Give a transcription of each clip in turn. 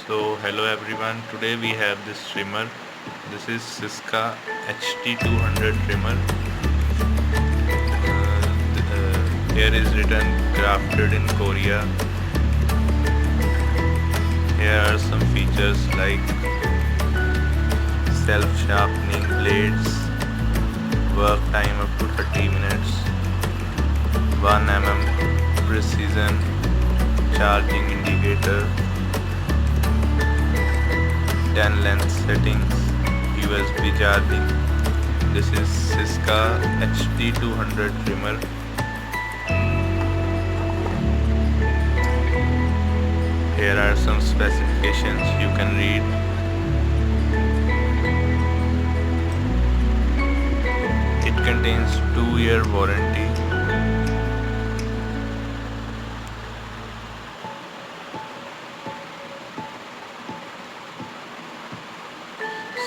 So hello everyone, today we have this trimmer. This is Syska HT200 trimmer. Here is written crafted in Korea. Here are some features like self-sharpening blades, work time up to 30 minutes, 1 mm precision, charging indicator, 10 length settings, USB charging. This is Syska HT200 trimmer. Here are some specifications you can read. It contains 2-year warranty.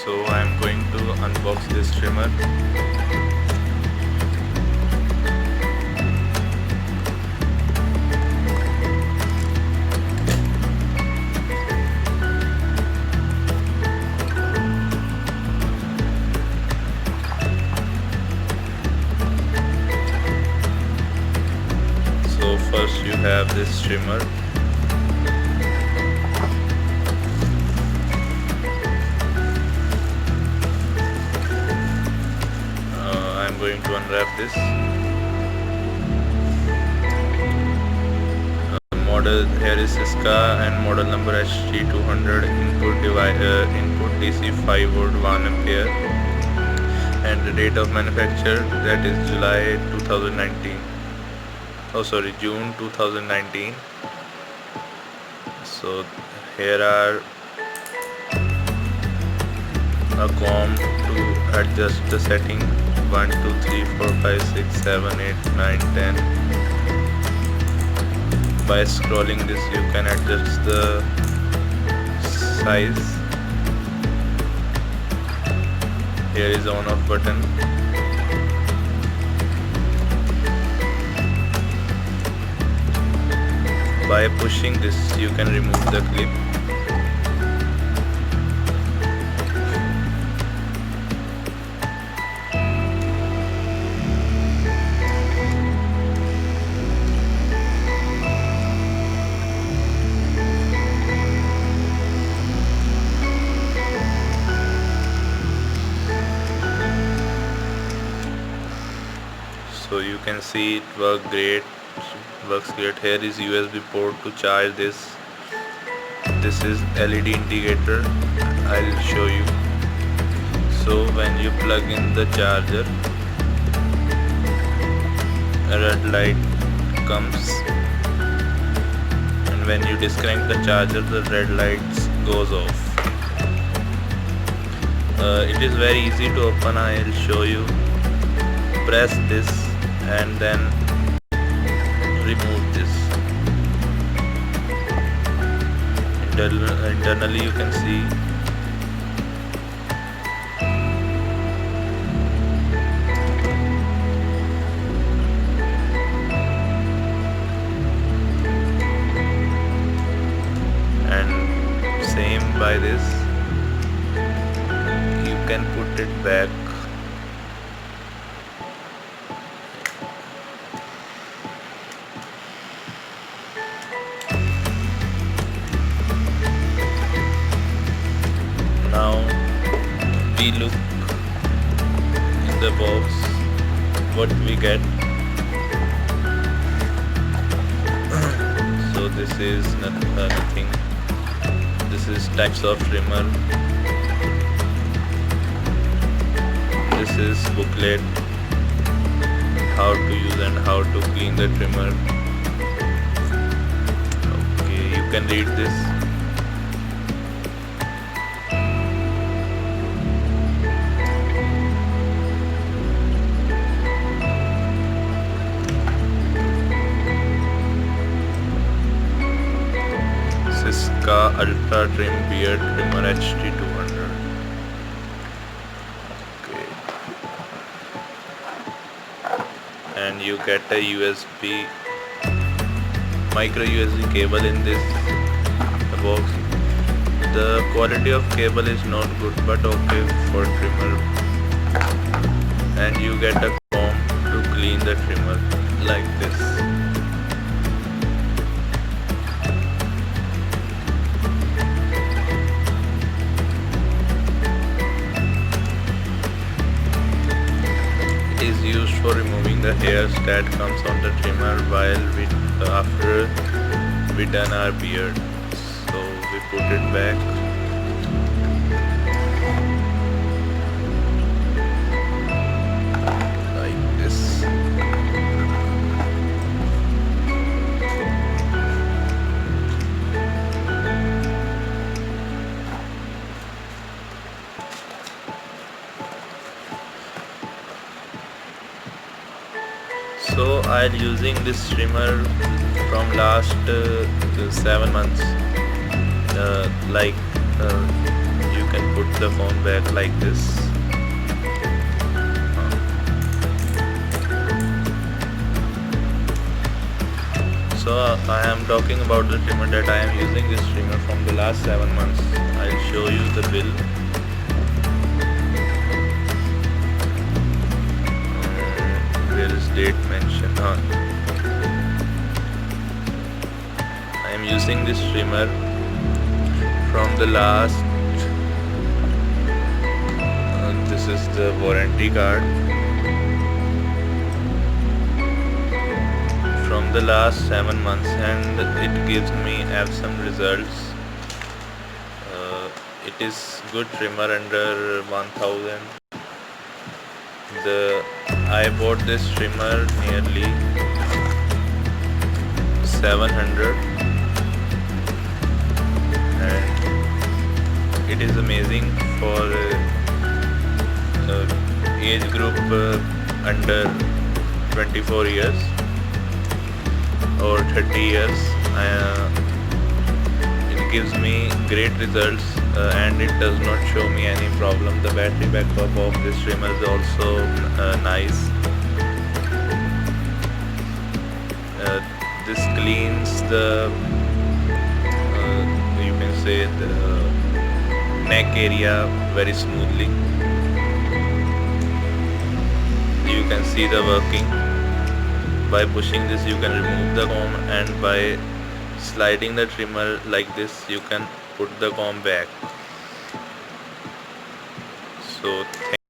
So I am going to unbox this trimmer. So first you have this trimmer. I'm going to unwrap this. Model here is Syska and model number HT200. Input DC 5 volt 1 ampere, and the date of manufacture, that is July 2019. June 2019. So here are a comb to adjust the setting 1, 2, 3, 4, 5, 6, 7, 8, 9, 10. By scrolling this you can adjust the size. Here is on off button. By pushing this you can remove the clip. So you can see it works great. Here is USB port to charge this. This is LED indicator. I'll show you. So when you plug in the charger, a red light comes, and when you disconnect the charger, the red lights goes off. It is very easy to open. I'll show you. Press this and then remove this. Internally you can see and same by this you can put it back. Now we look in the box what we get. So this is nothing. This is types of trimmer. This is booklet, how to use and how to clean the trimmer. Okay, you can read this. Syska Ultra Trim Beard Trimmer HT200. Okay. And you get a micro USB cable in this box. The quality of cable is not good, but okay for trimmer, and you get a comb to clean the trimmer like this. It is used for removing the hairs that comes on the trimmer while after we done our beard. So we put it back. Like this. So I'm using this trimmer from last 7 months. You can put the phone back like this. So I am talking about the trimmer that I am using this trimmer from the last 7 months. I'll show you the bill. Where is date mentioned? I am using this trimmer from the last this is the warranty card from the last 7 months, and it gives me awesome results. It is good trimmer under 1000. I bought this trimmer nearly 700, and it is amazing for age group under 24 years or 30 years. It gives me great results, and it does not show me any problem. The battery backup of this trimmer is also nice. This cleans the you can say the neck area very smoothly. You can see the working. By pushing this you can remove the comb, and by sliding the trimmer like this you can put the comb back. So